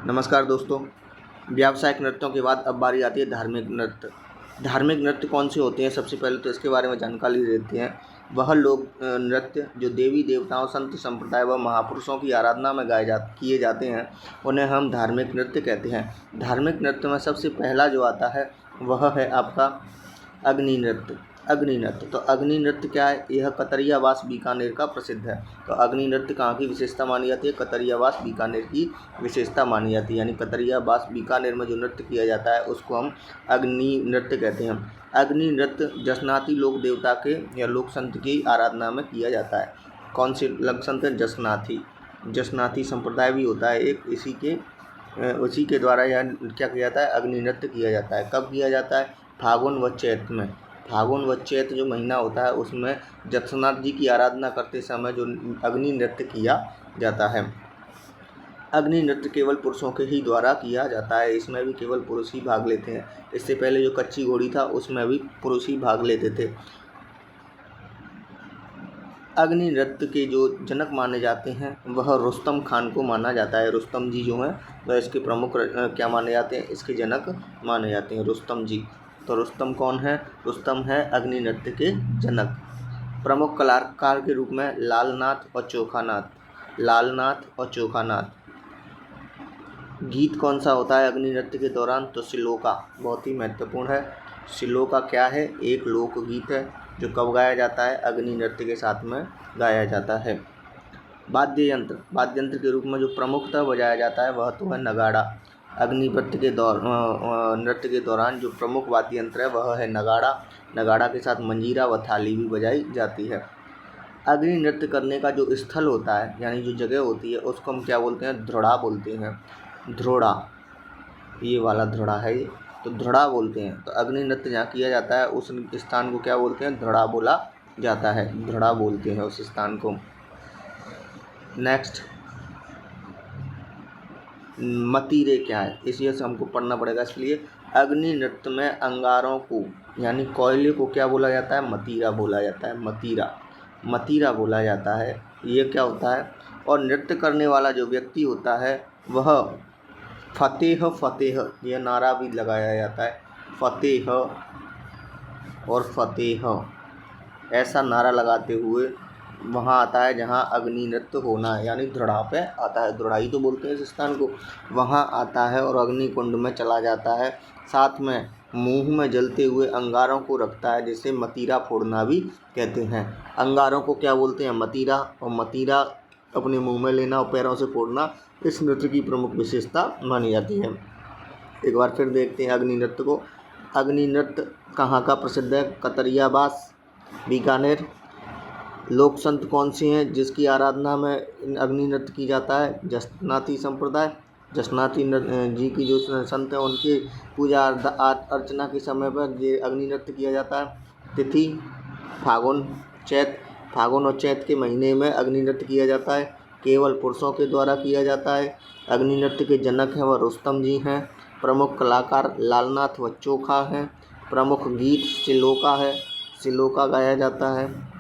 नमस्कार दोस्तों। व्यावसायिक नृत्यों के बाद अब बारी आती है धार्मिक नृत्य। धार्मिक नृत्य कौन से होते हैं, सबसे पहले तो इसके बारे में जानकारी लेते हैं। वह लोग नृत्य जो देवी देवताओं, संत संप्रदाय व महापुरुषों की आराधना में किए जाते हैं, उन्हें हम धार्मिक नृत्य कहते हैं। धार्मिक नृत्य में सबसे पहला जो आता है वह है आपका अग्नि नृत्य। अग्नि नृत्य तो अग्नि नृत्य क्या है? यह कतरियावास बीकानेर का प्रसिद्ध है। तो अग्नि नृत्य कहाँ की विशेषता मानी जाती है? कतरियावास बीकानेर की विशेषता मानी जाती है। यानी कतरियावास बीकानेर में जो नृत्य किया जाता है उसको हम अग्नि नृत्य कहते हैं। अग्नि नृत्य जसनाती लोक देवता के या लोक संत की आराधना में किया जाता है। कौन से लोक संत हैं? जसनाथी संप्रदाय भी होता है एक, उसी के द्वारा यह क्या किया जाता है? अग्नि नृत्य किया जाता है। कब किया जाता है? फागुन व चैत में। फागुन व चैत जो महीना होता है उसमें जसनाथ जी की आराधना करते समय जो अग्नि नृत्य किया जाता है। अग्नि नृत्य केवल पुरुषों के ही द्वारा किया जाता है। इसमें भी केवल पुरुष ही भाग लेते हैं। इससे पहले जो कच्ची घोड़ी था उसमें भी पुरुष ही भाग लेते थे। अग्नि नृत्य के जो जनक माने जाते हैं वह रुस्तम खान को माना जाता है। रुस्तम जी जो हैं वह इसके प्रमुख क्या माने जाते हैं? इसके जनक माने जाते हैं, रुस्तम जी। तो रुस्तम कौन है? रुस्तम है अग्नि नृत्य के जनक। प्रमुख कलाकार के रूप में लालनाथ और चोखानाथ। गीत कौन सा होता है अग्नि नृत्य के दौरान? तो सिलोका बहुत ही महत्वपूर्ण है। सिलोका क्या है? एक लोकगीत है जो कब गाया जाता है? अग्नि नृत्य के साथ में गाया जाता है। वाद्य यंत्र के रूप में जो प्रमुखतः बजाया जाता है वह तो है नगाड़ा। अग्नि नृत्य के दौरान जो प्रमुख वाद्य यंत्र है वह है नगाड़ा। नगाड़ा के साथ मंजीरा व थाली भी बजाई जाती है। अग्नि नृत्य करने का जो स्थल होता है यानी जो जगह होती है उसको हम क्या बोलते हैं? ध्रुड़ा बोलते हैं। ध्रुड़ा, ये वाला ध्रुड़ा है ये, तो ध्रुड़ा बोलते हैं। तो अग्नि नृत्य जहाँ किया जाता है उस स्थान को क्या बोलते हैं? ध्रुड़ा बोला जाता है। ध्रुड़ा बोलते हैं उस स्थान को। नेक्स्ट, मतीरे क्या है? इसी से हमको पढ़ना पड़ेगा। इसलिए अग्नि नृत्य में अंगारों को यानी कोयले को क्या बोला जाता है? मतीरा बोला जाता है। मतीरा बोला जाता है। ये क्या होता है? और नृत्य करने वाला जो व्यक्ति होता है वह फतेह फतेह, यह नारा भी लगाया जाता है। फतेह और फतेह ऐसा नारा लगाते हुए वहाँ आता है जहाँ अग्नि नृत्य होना है, यानी ध्रुड़ा पे आता है। ध्रुड़ा ही तो बोलते हैं इस स्थान को। वहाँ आता है और अग्नि कुंड में चला जाता है। साथ में मुंह में जलते हुए अंगारों को रखता है, जिसे मतीरा फोड़ना भी कहते हैं। अंगारों को क्या बोलते हैं? मतीरा। और मतीरा अपने मुंह में लेना और पैरों से फोड़ना इस नृत्य की प्रमुख विशेषता मानी जाती है। एक बार फिर देखते हैं अग्नि नृत्य को। अग्नि नृत्य कहाँ का प्रसिद्ध है? कतरियावास बीकानेर। लोक संत कौन से हैं जिसकी आराधना में अग्नि नृत्य की जाता है? जसनाती संप्रदाय। जसनाती जी की जो संत हैं उनके पूजा अर्चना के समय पर ये अग्नि नृत्य किया जाता है। तिथि फागुन और चैत के महीने में अग्नि नृत्य किया जाता है। केवल पुरुषों के द्वारा किया जाता है। अग्नि नृत्य के जनक हैं वह रुस्तम जी हैं। प्रमुख कलाकार लालनाथ व चोखा हैं। प्रमुख गीत सिलोका है, सिलोका गाया जाता है।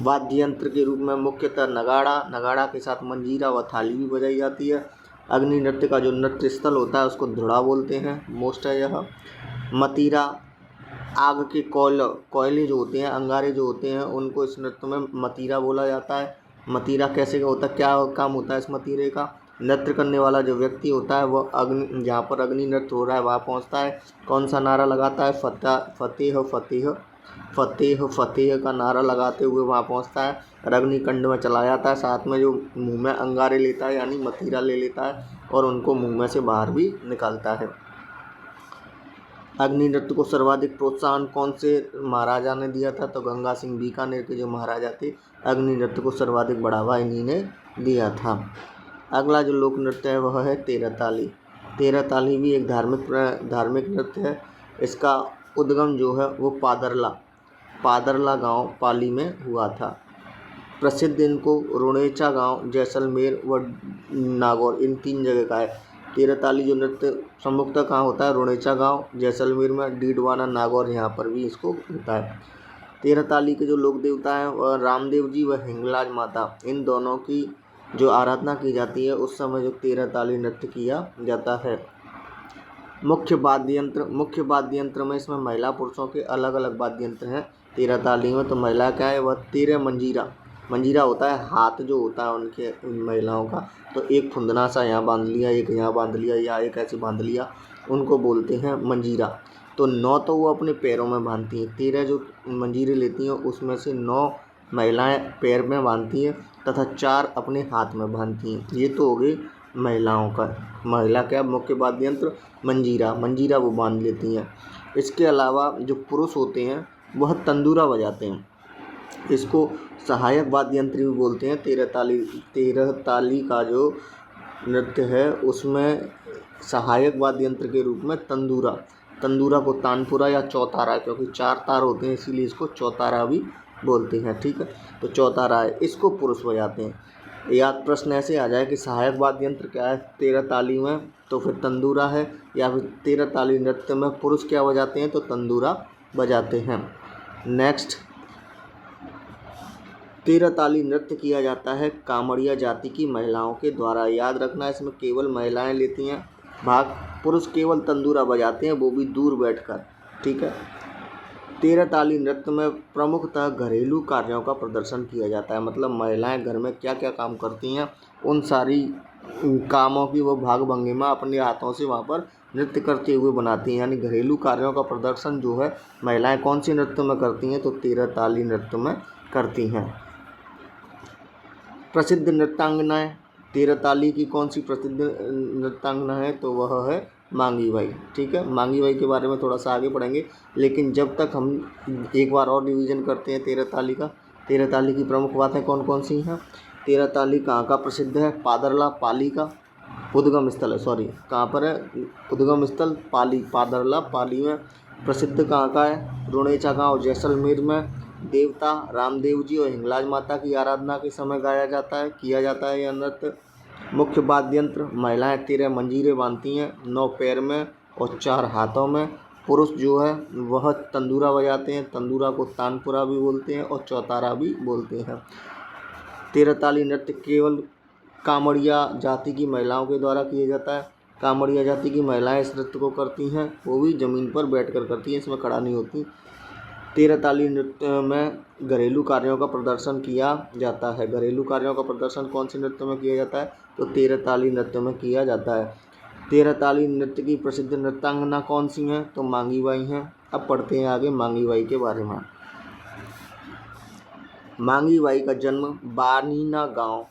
वाद्य यंत्र के रूप में मुख्यतः नगाड़ा के साथ मंजीरा व थाली भी बजाई जाती है। अग्नि नृत्य का जो नृत्य स्थल होता है उसको ध्रुड़ा बोलते हैं। मोस्ट है यह। मतीरा, आग के कोयले जो होते हैं, अंगारे जो होते हैं, उनको इस नृत्य में मतीरा बोला जाता है। मतीरा कैसे का होता है? क्या काम होता है इस मतीरे का? नृत्य करने वाला जो व्यक्ति होता है वह जहाँ पर अग्नि नृत्य हो रहा है वहाँ पहुँचता है। कौन सा नारा लगाता है? फतेह फतेह, फतेह फतेह का नारा लगाते हुए वहाँ पहुँचता है और अग्निकुंड में चला जाता है। साथ में जो मुंह में अंगारे लेता है यानी मतीरा ले लेता है और उनको मुंह में से बाहर भी निकालता है। अग्नि नृत्य को सर्वाधिक प्रोत्साहन कौन से महाराजा ने दिया था? तो गंगा सिंह बीकानेर के जो महाराजा थे, अग्नि नृत्य को सर्वाधिक बढ़ावा इन्हीं ने दिया था। अगला जो लोक नृत्य है वह है तेरह ताली। तेरह ताली भी एक धार्मिक नृत्य है। इसका उद्गम जो है वो पादरला गांव पाली में हुआ था। प्रसिद्ध इनको रुणेचा गांव, जैसलमेर व नागौर, इन 3 जगह का है। तेरह ताली जो नृत्य सम्मुखतः कहाँ होता है? रुणेचा गांव, जैसलमेर में, डीडवाना, नागौर, यहाँ पर भी इसको होता है। तेरह ताली के जो लोक देवता हैं वह रामदेव जी व हिंगलाज माता, इन दोनों की जो आराधना की जाती है उस समय जो 13 ताली नृत्य किया जाता है। मुख्य वाद्य यंत्र में इसमें महिला पुरुषों के अलग अलग वाद्य यंत्र हैं 13 ताली में। तो महिला क्या है, वह 13 मंजीरा, मंजीरा होता है हाथ जो होता है उनके महिलाओं का, तो एक फुंदना सा यहाँ बांध लिया, एक यहाँ बांध लिया, या एक ऐसे बांध लिया, उनको बोलते हैं मंजीरा। तो 9 तो वो अपने पैरों में बांधती हैं, 13 जो मंजीरे लेती हैं उसमें से 9 महिलाएं पैर में बांधती हैं तथा 4 अपने हाथ में बांधती हैं। ये तो हो गई महिलाओं का। महिला क्या, मुख्य वाद्य यंत्र मंजीरा, मंजीरा वो बांध लेती हैं। इसके अलावा जो पुरुष होते हैं वह तंदूरा बजाते हैं, इसको सहायक वाद्य यंत्र भी बोलते हैं। 13 ताली का जो नृत्य है उसमें सहायक वाद्य यंत्र के रूप में तंदूरा, तंदूरा को तानपुरा या चौतारा, क्योंकि 4 तार होते हैं इसीलिए इसको चौतारा भी बोलते हैं। ठीक है, तो चौतारा है, इसको पुरुष बजाते हैं। या प्रश्न ऐसे आ जाए कि सहायक वाद्य यंत्र क्या है 13 ताली में, तो फिर तंदूरा है, या फिर 13 ताली नृत्य में पुरुष क्या बजाते हैं, तो तंदूरा बजाते हैं। नेक्स्ट, 13 ताली नृत्य किया जाता है कामड़िया जाति की महिलाओं के द्वारा। याद रखना इसमें केवल महिलाएं लेती हैं भाग, पुरुष केवल तंदूरा बजाते हैं, वो भी दूर बैठकर। ठीक है, 13 ताली नृत्य में प्रमुखतः घरेलू कार्यों का प्रदर्शन किया जाता है, मतलब महिलाएं घर में क्या क्या काम करती हैं उन सारी कामों की वो भाग भंगिमा अपने हाथों से वहाँ पर नृत्य करते हुए बनाती हैं। यानी घरेलू कार्यों का प्रदर्शन जो है महिलाएं कौन सी नृत्य में करती हैं, तो 13 ताली नृत्य में करती हैं। प्रसिद्ध नृत्यांगनाएं, 13 ताली की कौन सी प्रसिद्ध नृत्यांगना है, तो वह है मांगी बाई। ठीक है, मांगी बाई के बारे में थोड़ा सा आगे पढ़ेंगे, लेकिन जब तक हम एक बार और रिवीजन करते हैं 13 ताली का। 13 ताली की प्रमुख बातें कौन कौन सी हैं। 13 ताली कहाँ का प्रसिद्ध है, पादरला पाली का उद्गम स्थल है, सॉरी कहाँ पर है, उद्गम स्थल पाली, पादरला पाली में। प्रसिद्ध कहाँ का है, रुणेचा गाँव जैसलमेर में। देवता रामदेव जी और हिंगलाज माता की आराधना के समय गाया जाता है, किया जाता है यह नृत्य। मुख्य वाद्य यंत्र, महिलाएं 13 मंजीरे बांधती हैं, 9 पैर में और 4 हाथों में। पुरुष जो है वह तंदूरा बजाते हैं, तंदूरा को तानपुरा भी बोलते हैं और चौतारा भी बोलते हैं। 13 ताली नृत्य केवल कामड़िया जाति की महिलाओं के द्वारा किया जाता है। कामड़िया जाति की महिलाएं इस नृत्य को करती हैं, वो भी ज़मीन पर बैठकर करती हैं, इसमें खड़ा नहीं होती। 13 ताली नृत्य में घरेलू कार्यों का प्रदर्शन किया जाता है। घरेलू कार्यों का प्रदर्शन कौन से नृत्य में किया जाता है, तो 13 ताली नृत्य में किया जाता है। 13 ताली नृत्य की प्रसिद्ध नृत्यांगना कौन सी हैं, तो मांगी बाई हैं। अब पढ़ते हैं आगे मांगी बाई के बारे में। मांगी बाई का जन्म बानीना गांव,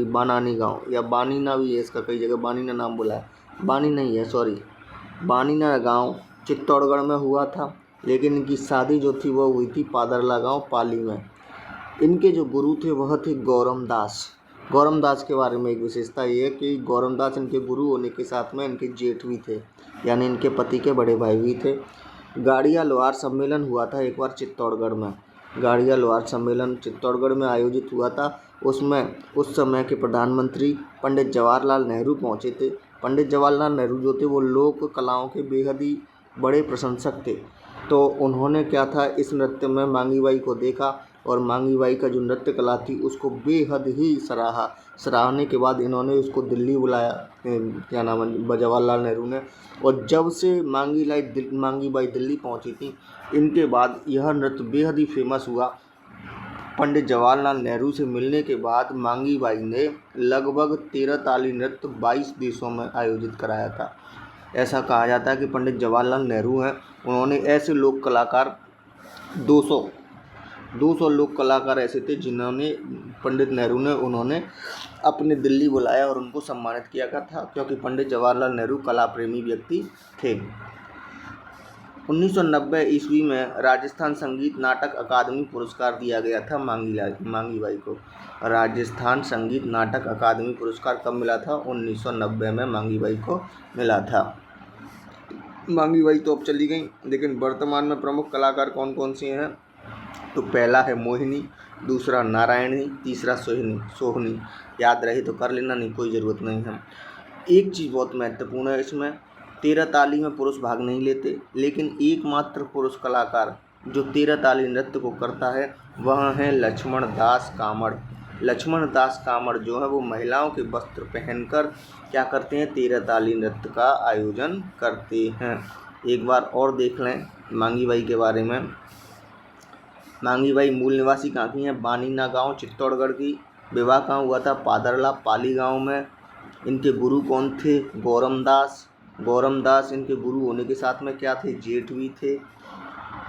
बानानी गांव या बानीना भी है, इसका कई जगह बानीना नाम बोला है, बानी नहीं है सॉरी, बानीना गांव चित्तौड़गढ़ में हुआ था। लेकिन इनकी शादी जो थी वो हुई थी पादरला गांव पाली में। इनके जो गुरु थे वह थे गौरम दास। गौरम दास के बारे में एक विशेषता ये है कि गौरम दास इनके गुरु होने के साथ में इनके जेठ भी थे, यानी इनके पति के बड़े भाई भी थे। गाड़िया लोहार सम्मेलन हुआ था एक बार चित्तौड़गढ़ में, गाड़िया लोहार सम्मेलन चित्तौड़गढ़ में आयोजित हुआ था। उसमें उस समय के प्रधानमंत्री पंडित जवाहरलाल नेहरू पहुँचे थे। पंडित जवाहरलाल नेहरू जो थे वो लोक कलाओं के बेहद ही बड़े प्रशंसक थे। तो उन्होंने क्या था, इस नृत्य में मांगी बाई को देखा और मांगी बाई का जो नृत्य कला थी उसको बेहद ही सराहा। सराहने के बाद इन्होंने उसको दिल्ली बुलाया, क्या नाम है, जवाहरलाल नेहरू ने। और जब से मांगी बाई दिल्ली पहुंची थी, इनके बाद यह नृत्य बेहद ही फेमस हुआ। पंडित जवाहरलाल नेहरू से मिलने के बाद मांगी बाई ने लगभग 13 ताली नृत्य 22 देशों में आयोजित कराया था। ऐसा कहा जाता है कि पंडित जवाहरलाल नेहरू हैं, उन्होंने ऐसे लोक कलाकार 200 लोक कलाकार ऐसे थे जिन्होंने पंडित नेहरू ने उन्होंने अपने दिल्ली बुलाया और उनको सम्मानित किया गया था, क्योंकि पंडित जवाहरलाल नेहरू कला प्रेमी व्यक्ति थे। 1990 ईस्वी में राजस्थान संगीत नाटक अकादमी पुरस्कार दिया गया था मांगी बाई को। राजस्थान संगीत नाटक अकादमी पुरस्कार कब मिला था, 1990 में मांगी बाई को मिला था। मांगी बाई तो अब चली गई, लेकिन वर्तमान में प्रमुख कलाकार कौन कौन से हैं, तो पहला है मोहिनी, दूसरा नारायणी, तीसरा सोहनी। याद रहे तो कर लेना, नहीं कोई ज़रूरत नहीं है। एक चीज़ बहुत महत्वपूर्ण है इसमें, 13 ताली में पुरुष भाग नहीं लेते, लेकिन एकमात्र पुरुष कलाकार जो तेरह ताली नृत्य को करता है वह है लक्ष्मण दास कामड़। लक्ष्मण दास कामड़ जो है वो महिलाओं के वस्त्र पहनकर क्या करते हैं, तेरह ताली नृत्य का आयोजन करते हैं। एक बार और देख लें मांगी बाई के बारे में। मांगी बाई मूल निवासी कहाँ की हैं, बानीना गांव चित्तौड़गढ़ की। विवाह कहाँ हुआ था, पादरला पाली गांव में। इनके गुरु कौन थे, गौरमदास। गौरमदास इनके गुरु होने के साथ में क्या थे, जेठ भी थे।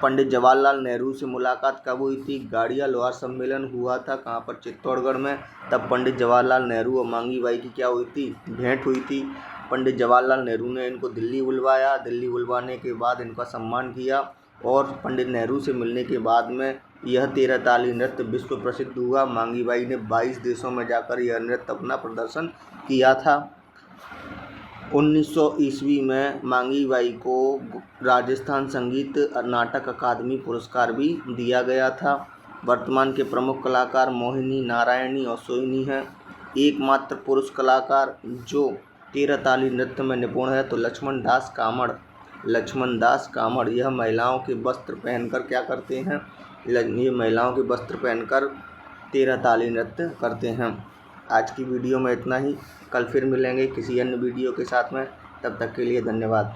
पंडित जवाहरलाल नेहरू से मुलाकात कब हुई थी, गाड़िया लोहार सम्मेलन हुआ था कहाँ पर, चित्तौड़गढ़ में। तब पंडित जवाहरलाल नेहरू और मांगी बाई की क्या हुई थी, भेंट हुई थी। पंडित जवाहरलाल नेहरू ने इनको दिल्ली बुलवाया। दिल्ली बुलवाने के बाद इनका सम्मान किया और पंडित नेहरू से मिलने के बाद में यह तेरह ताली नृत्य विश्व प्रसिद्ध हुआ। मांगी बाई ने 22 देशों में जाकर यह नृत्य अपना प्रदर्शन किया था। 1900 ईस्वी में मांगी बाई को राजस्थान संगीत नाटक अकादमी पुरस्कार भी दिया गया था। वर्तमान के प्रमुख कलाकार मोहिनी, नारायणी और सोहिनी हैं। एकमात्र पुरुष कलाकार जो तेरह ताली नृत्य में निपुण है तो लक्ष्मण दास कामड़। लक्ष्मण दास कामड़ यह महिलाओं के वस्त्र पहनकर क्या करते हैं, ये महिलाओं के वस्त्र पहनकर तेरह ताली नृत्य करते हैं। आज की वीडियो में इतना ही। कल फिर मिलेंगे किसी अन्य वीडियो के साथ में। तब तक के लिए धन्यवाद।